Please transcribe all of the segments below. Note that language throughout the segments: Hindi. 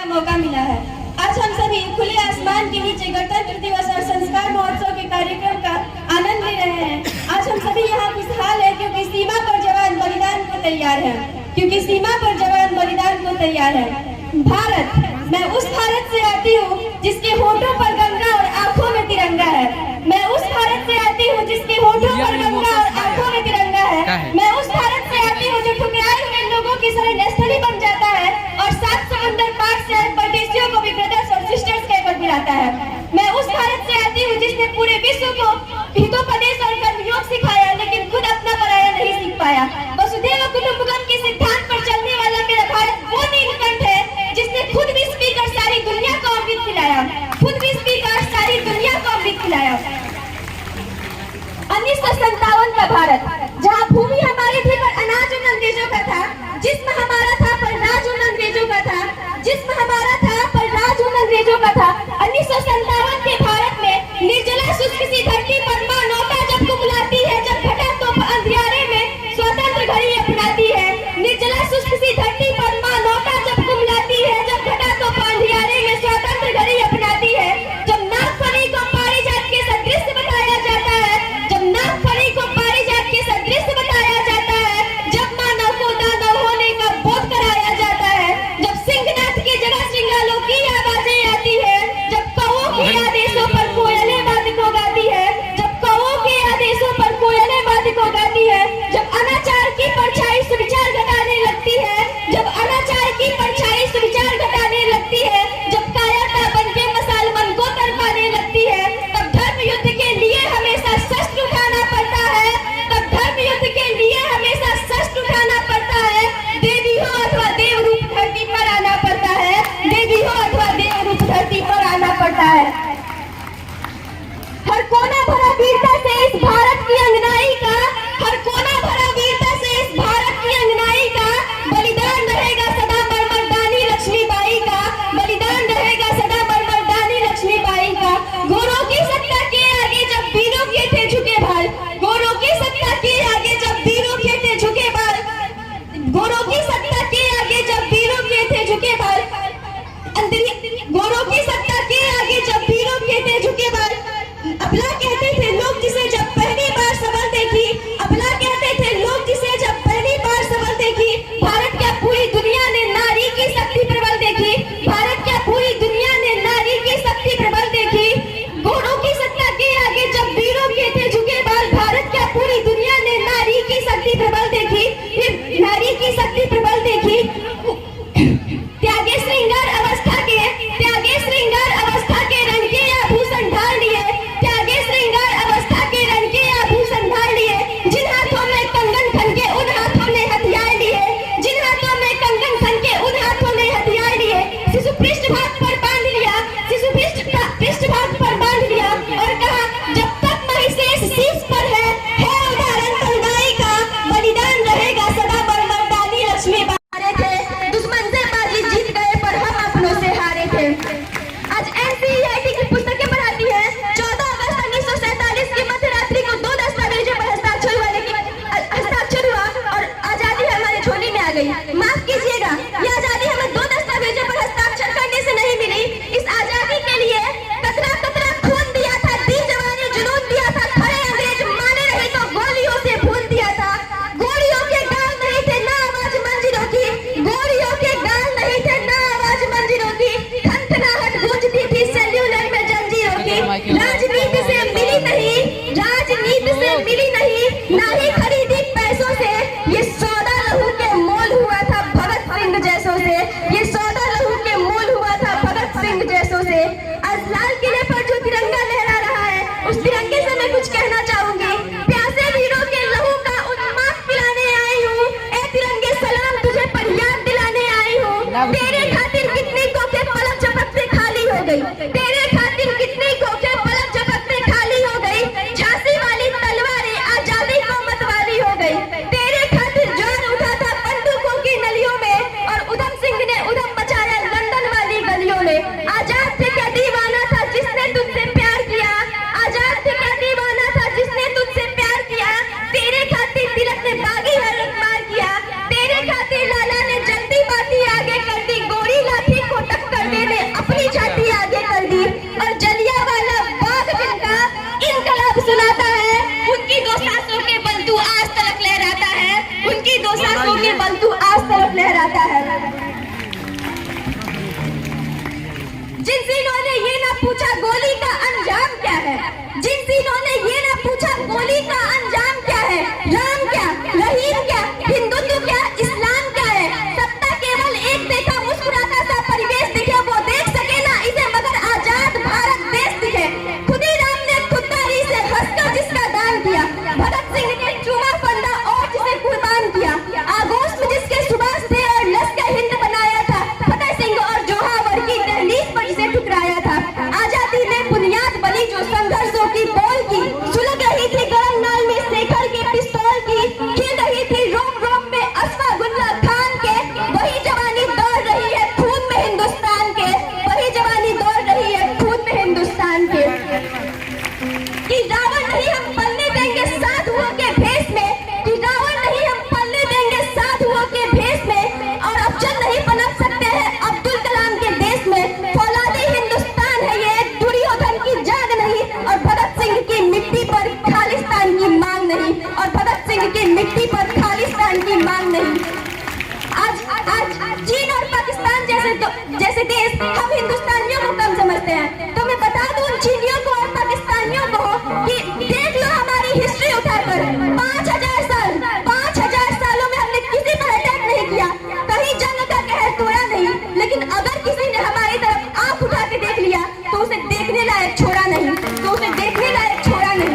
मौका मिला है। आज हम सभी खुले आसमान के नीचे गणतंत्र दिवस और संस्कार महोत्सव के कार्यक्रम का आनंद ले रहे हैं। आज हम सभी यहाँ खुशहाल है क्योंकि सीमा पर जवान बलिदान को तैयार है, क्योंकि सीमा पर जवान बलिदान को तैयार है। भारत, मैं उस भारत से आती हूँ जिसके होठों पर गंगा और आंखों में तिरंगा है। मैं उस भारत से आती हूँ जिसके होठों पर गंगा और आंखों में तिरंगा है। मैं उस भारत से आती हूँ जो ठुकराए हुए लोगों की शरण स्थली बन जाता है और 7 समंदर पार से आए परदेशियों को भी ब्रदर्स और सिस्टर्स कहकर बुलाता है। मैं उस भारत से आती हूँ जिसने पूरे विश्व को हितोपदेश और कर्मयोग सिखाया, लेकिन खुद अपना पराया नहीं सीख पाया। वसुधैव कुटुंबकम के सिद्धांत पर चलने वाला मेरा भारत वो नीलकंठ है जिसने खुद विष पीकर सारी दुनिया को अमृत खिलाया, खुद विष पीकर सारी दुनिया को अमृत खिलाया। 1957 का भारत, जहाँ भूमि हमारी थी पर अनाज उन अंग्रेजों का था, जिस्म हमारा था पर राज उन अंग्रेजों का था, जिस्म हमारा था पर राज उन अंग्रेजों का था। 1957 के भारत में निर्जला शुष्क सी धरती पर मां नौका जब कुमलाती है, जब घटा तो अंधियारे में स्वतंत्र घड़ी अपनाती है। निर्जला शुष्क सी धरती पर मां नौका जब कुमलाती है, जब घटा तो अंधियारे में स्वतंत्र घड़ी अपनाती है। जब नागफनी को पारिजात के सदृश बताया जाता है, जब नागफनी को पारिजात के सदृश बताया जाता है, जब मानव को दानव होने का बोध कराया जाता है, जब सिंहनाथ की जगह श्रृंगालों की आवाजें आती है, जब कौओं के आदेशों जिनसे इन्होंने ये ना पूछा गोली का अंजाम क्या है, जिनसे इन्होंने ये ना पूछा गोली का अंजाम क्या है, राम क्या, रहीम क्या, हिंदुत्व क्या, इस्लाम क्या है। सत्ता केवल एक देखा मुस्कुराता सा परिवेश दिखे, वो देख सके ना इसे मगर आजाद भारत देश दिखे। खुदी राम ने खुददारी से हंसकर जिसका दान किया, भगत सिंह ने चूमा फंदा और जिसे कुर्बान किया, आगोश में जिसके सुभाष थे और लश्कर हिंद बनाया था, फतेह सिंह और जोहावर की दहलीज पर जिसे ठुकराया था। आजादी में बुनियाद बनी जो संघर्षों की बोल की, सुलग रही थी गरम नाल में शेखर के पिस्तौल की, खिल रही थी रोम रोम में अशफाकुल्लाह खान के, वही जवानी दौड़ रही है खून में हिंदुस्तान के, वही जवानी दौड़ रही है खून में हिंदुस्तान के। कि रावण नहीं हम पलने देंगे साधुओं के भेष में, कि रावण नहीं हम पलने देंगे साधुओं के भेष में, और अफजल नहीं पनप सकते हैं अब्दुल कलाम के देश में। फौलादी हिंदुस्तान है ये, दुर्योधन की जाग नहीं, और भगत सिंह की मिट्टी पर खालिस्तान की मांग नहीं, और भगत सिंह की मिट्टी पर खालिस्तान की मांग नहीं। आज चीन और पाकिस्तान जैसे देश हम हिंदुस्तानियों को कम समझते हैं, तो मैं बता दूं उन चीनियों को और पाकिस्तानियों को कि देख लो हमारी हिस्ट्री उठाकर, 5,000 सालों में हमने किसी पर अटैक नहीं किया, कहीं जंग का कहर तोड़ा नहीं, लेकिन अगर किसी ने हमारी तरफ आंख उठा के देख लिया तो उसे देखने लायक छोड़ा नहीं, तो उसे देखने लायक छोड़ा नहीं।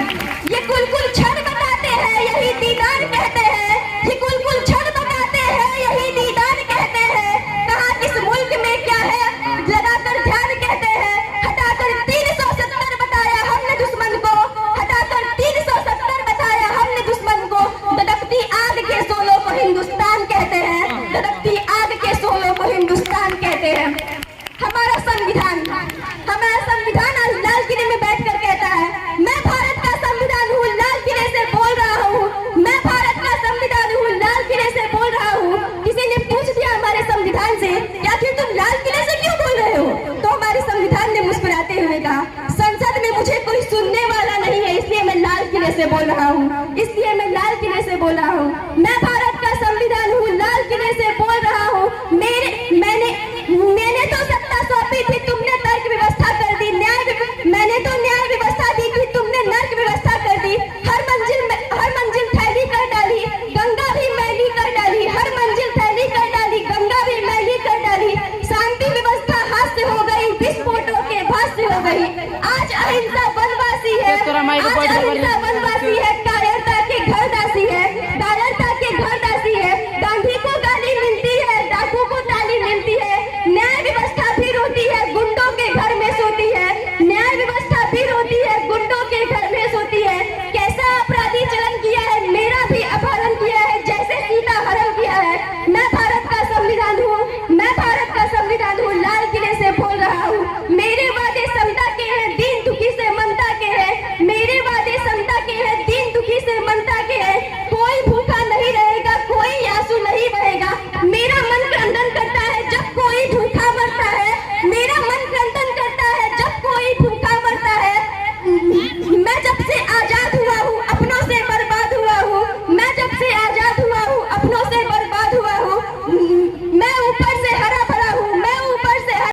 ये कुल क्षण बताते हैं यही दीदार कहते हैं, ये कुल क्षण बताते हैं यही दीदार कहते हैं। कहाँ किस मुल्क में क्या है लगाकर ध्यान कहते हैं, हटाकर 370 बताया हमने दुश्मन को, हटाकर 370 बताया हमने दुश्मन को। धधकती आग के सोलों को हिंदुस्तान कहते हैं, धधकती आग के सोलों को हिंदुस्तान कहते हैं। हमारा संविधान आज लाल किले में बैठकर कहता है, मैं भारत का संविधान हूँ, लाल किले से बोल रहा हूँ, मैं भारत का संविधान हूँ, लाल किले से बोल रहा हूँ। किसी ने पूछ दिया हमारे संविधान से कि आखिर तुम लाल किले से क्यों बोल रहे हो, तो हमारे संविधान ने मुस्कुराते हुए कहा, संसद में मुझे कोई सुनने वाला नहीं है, इसलिए मैं लाल किले से बोल रहा हूँ, इसलिए मैं लाल किले से बोल रहा हूँ। मैं भारत का संविधान हूँ, लाल किले से बोल रहा हूँ। मैंने तो सत्ता सौंपी थी, तुमने तर्क व्यवस्था कर दी, मैंने तो न्याय व्यवस्था दी थी, तुमने नर्क व्यवस्था कर दी। हर मंजिल थैली कर डाली, गंगा भी मैली कर डाली, हर मंजिल थैली कर डाली, गंगा भी मैली कर डाली। शांति व्यवस्था हाथ से हो गई, विस्फोटों के भास से हो गई। आज अहिंसा वनवासी है, आज अहिंसा वनवासी है।